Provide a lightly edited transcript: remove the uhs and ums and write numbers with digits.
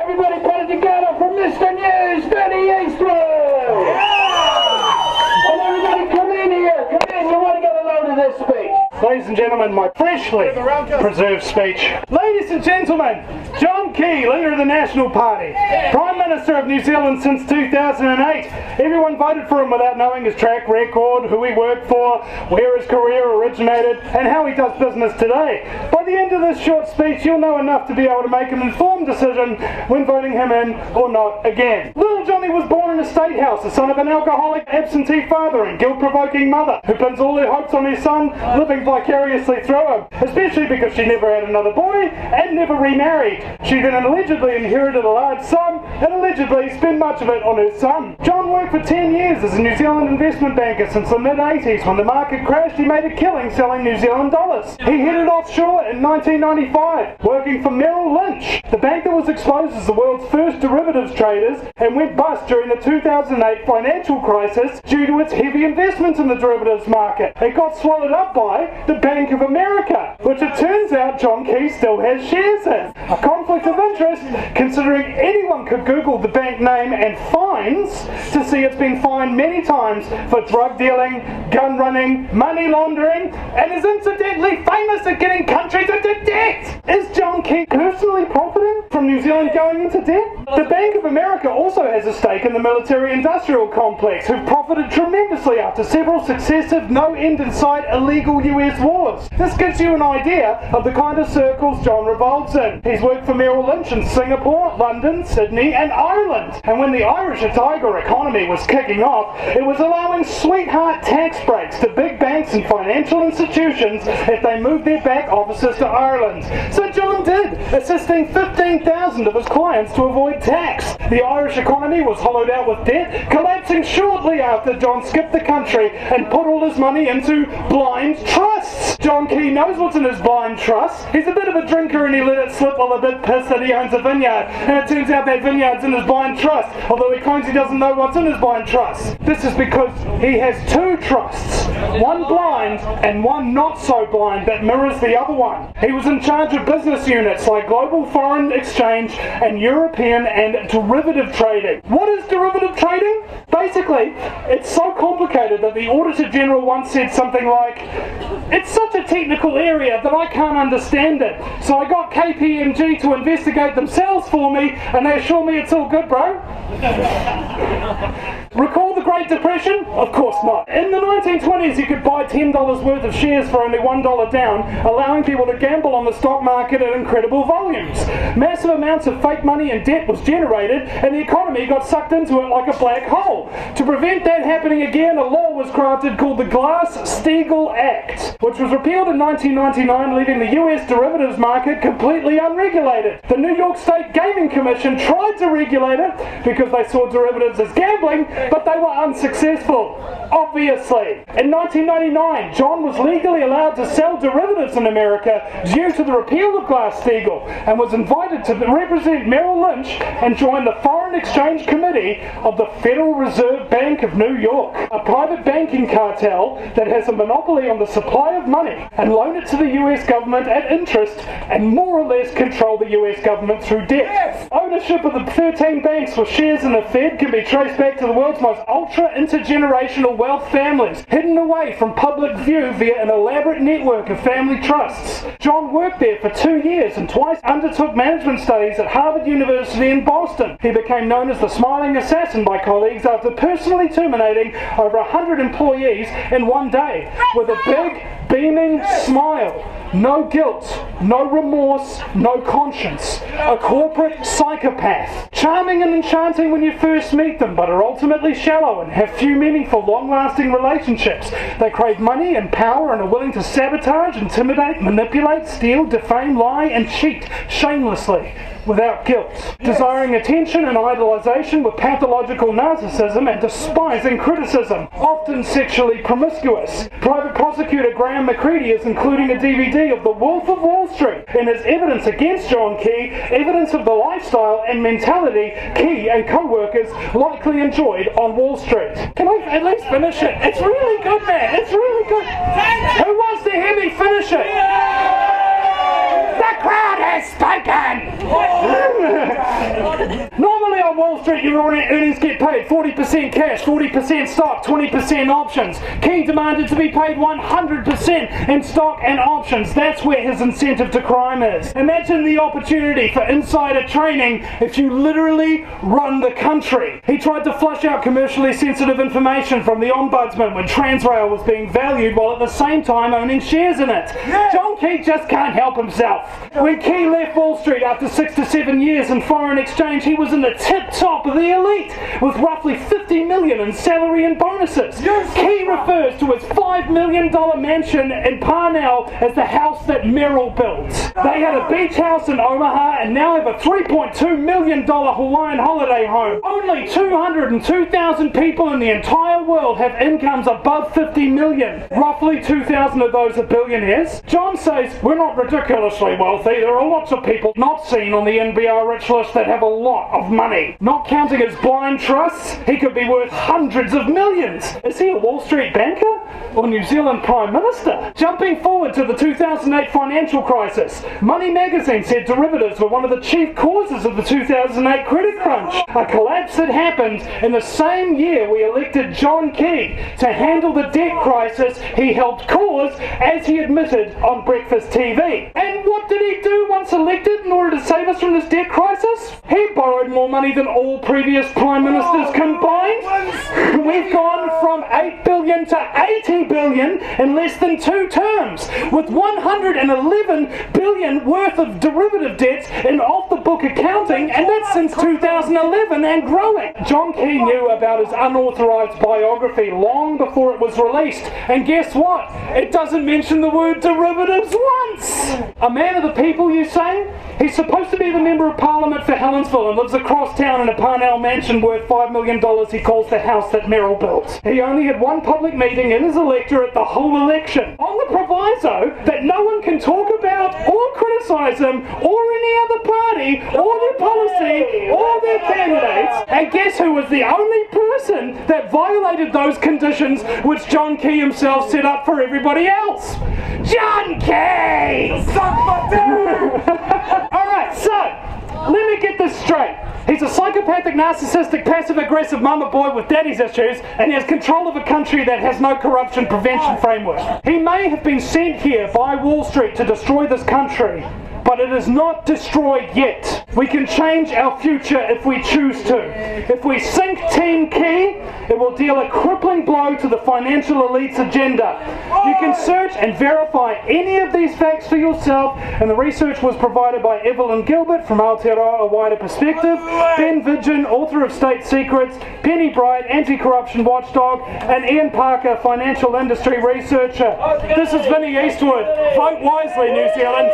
Everybody put it together for Mr. News, Vinny Eastwood! Yeah! And everybody come in here, come in, you want to get a load of this speech. Ladies and gentlemen, my freshly preserved speech. Ladies and gentlemen, John Key, leader of the National Party, Prime Minister of New Zealand since 2008. Everyone voted for him without knowing his track record, who he worked for, where his career originated, and how he does business today. By the end of this short speech, you'll know enough to be able to make an informed decision when voting him in or not again. Little Johnny was born in a state house, the son of an alcoholic, absentee father and guilt-provoking mother, who pins all her hopes on her son, living vicariously through him, especially because she never had another boy and never remarried. She then allegedly inherited a large sum and allegedly spent much of it on her son. John worked for 10 years as a New Zealand investment banker since the mid-80s. When the market crashed, he made a killing selling New Zealand dollars. He headed offshore in 1995, working for Merrill Lynch, the bank that was exposed as the world's first derivatives traders and went bust during the 2008 financial crisis due to its heavy investment in the derivatives market. It got swallowed up by the Bank of America, which it turns out John Key still has shares in. A conflict of interest, considering anyone could Google the bank name and fines to see it's been fined many times for drug dealing, gun running, money laundering, and is incidentally famous at getting countries into debt. Is John Key personally profiting from New Zealand going into debt? The Bank of America also has a stake in the military-industrial complex, who've profited tremendously after several successive, no-end-in-sight illegal US wars. This gives you an idea of the kind of circles John revolves in. He's worked for Merrill Lynch in Singapore, London, Sydney and Ireland. And when the Irish Tiger economy was kicking off, it was allowing sweetheart tax breaks to big banks and financial institutions if they moved their back offices to Ireland. So John did, assisting 15,000 of his clients to avoid tax. The Irish economy was hollowed out with debt, collapsing shortly after John skipped the country and put all his money into blind trusts. John Key knows what's in his blind trust. He's a bit of a drinker and he let it slip while a bit pissed that he owns a vineyard. And it turns out that vineyard's in his blind trust, although he claims he doesn't know what's in his blind trust. This is because he has two trusts, one blind and one not so blind that mirrors the other one. He was in charge of business units like global foreign exchange and European and derivative trading. What is derivative trading? Basically, it's so complicated that the Auditor General once said something like, "It's such a technical area that I can't understand it. So I got KPMG to investigate themselves for me and they assure me it's all good, bro." Recall the Great Depression? Of course not. In the 1920s, you could buy $10 worth of shares for only $1 down, allowing people to gamble on the stock market at incredible volumes. Massive amounts of fake money and debt was generated, and the economy got sucked into it like a black hole. To prevent that happening again, a law was crafted called the Glass-Steagall Act, which was repealed in 1999, leaving the US derivatives market completely unregulated. The New York State Gaming Commission tried to regulate it because they saw derivatives as gambling, but they were unsuccessful, obviously. In 1999, John was legally allowed to sell derivatives in America due to the repeal of Glass-Steagall, and was invited to represent Merrill Lynch and join the Foreign Exchange Committee of the Federal Reserve Bank of New York, a private banking cartel that has a monopoly on the supply of money and loan it to the US government at interest and more or less control the US government through debt. Yes. Ownership of the 13 banks with shares in the Fed can be traced back to the world's most ultra-intergenerational wealth families, hidden away from public view via an elaborate network of family trusts. John worked there for 2 years and twice undertook management studies at Harvard University in Boston. He became known as the Smiling Assassin by colleagues after personally terminating over 100 employees in one day with a big, beaming smile. No guilt, no remorse, no conscience. A corporate psychopath. Charming and enchanting when you first meet them, but are ultimately shallow and have few meaningful, long-lasting relationships. They crave money and power and are willing to sabotage, intimidate, manipulate, steal, defame, lie, and cheat shamelessly, without guilt. Desiring attention and idolization with pathological narcissism and despising criticism. Often sexually promiscuous. Private prosecutor Graham McCready is including a DVD of The Wolf of Wall Street in his evidence against John Key, evidence of the lifestyle and mentality Key and co-workers likely enjoyed on Wall Street. Can I at least finish it? It's really good, man. It's really good. Who wants to hear me finish it? crowd has spoken! Normally on Wall Street, your earnings get paid 40% cash, 40% stock, 20% options. Key demanded to be paid 100% in stock and options. That's where his incentive to crime is. Imagine the opportunity for insider trading if you literally run the country. He tried to flush out commercially sensitive information from the Ombudsman when Transrail was being valued while at the same time owning shares in it. John Key just can't help himself. When Key left Wall Street after 6 to 7 years in foreign exchange, he was in the tip top of the elite with roughly 50 million in salary and bonuses. Key refers to his $5 million mansion in Parnell as the house that Merrill built. They had a beach house in Omaha and now have a $3.2 million Hawaiian holiday home. Only 202,000 people in the entire world have incomes above 50 million. Roughly 2,000 of those are billionaires. John says, we're not ridiculously wealthy. There are lots of people not seen on the NBR rich list that have a lot of money. Not counting his blind trusts, he could be worth hundreds of millions. Is he a Wall Street banker or New Zealand Prime Minister? Jumping forward to the 2008 financial crisis, Money magazine said derivatives were one of the chief causes of the 2008 credit crunch. A collapse that happened in the same year we elected John Key to handle the debt crisis he helped cause, as he admitted on Breakfast TV. And what did he do once elected in order to save us from this debt crisis? He borrowed more money than all previous prime ministers combined. We've gone from 8 billion to 80 billion in less than 2 terms, with 111 billion worth of derivative debts in off-the-book accounting, and that's since 2011 and growing. John Key knew about his unauthorised biography long before it was released, and guess what? It doesn't mention the word derivatives once! A man of the people, you say? He's supposed to be the Member of Parliament for Helensville and lives across town in a Parnell mansion worth $5 million he calls the house that Merrill built. He only had one public meeting in his electorate the whole election, on the proviso that no one can talk about or criticise him or any other party or their policy or their candidates. And guess who was the only person that violated those conditions which John Key himself set up for everybody else? John Key! Suck my dick! Alright, so, let me get this straight. He's a psychopathic, narcissistic, passive-aggressive mama boy with daddy's issues, and he has control of a country that has no corruption prevention framework. He may have been sent here by Wall Street to destroy this country, but it is not destroyed yet. We can change our future if we choose to. If we sink Team Key, it will deal a crippling blow to the financial elite's agenda. You can search and verify any of these facts for yourself, and the research was provided by Evelyn Gilbert from Aotearoa, A Wider Perspective, Ben Vidgen, author of State Secrets, Penny Bright, anti-corruption watchdog, and Ian Parker, financial industry researcher. This is Vinny Eastwood. Vote wisely, New Zealand.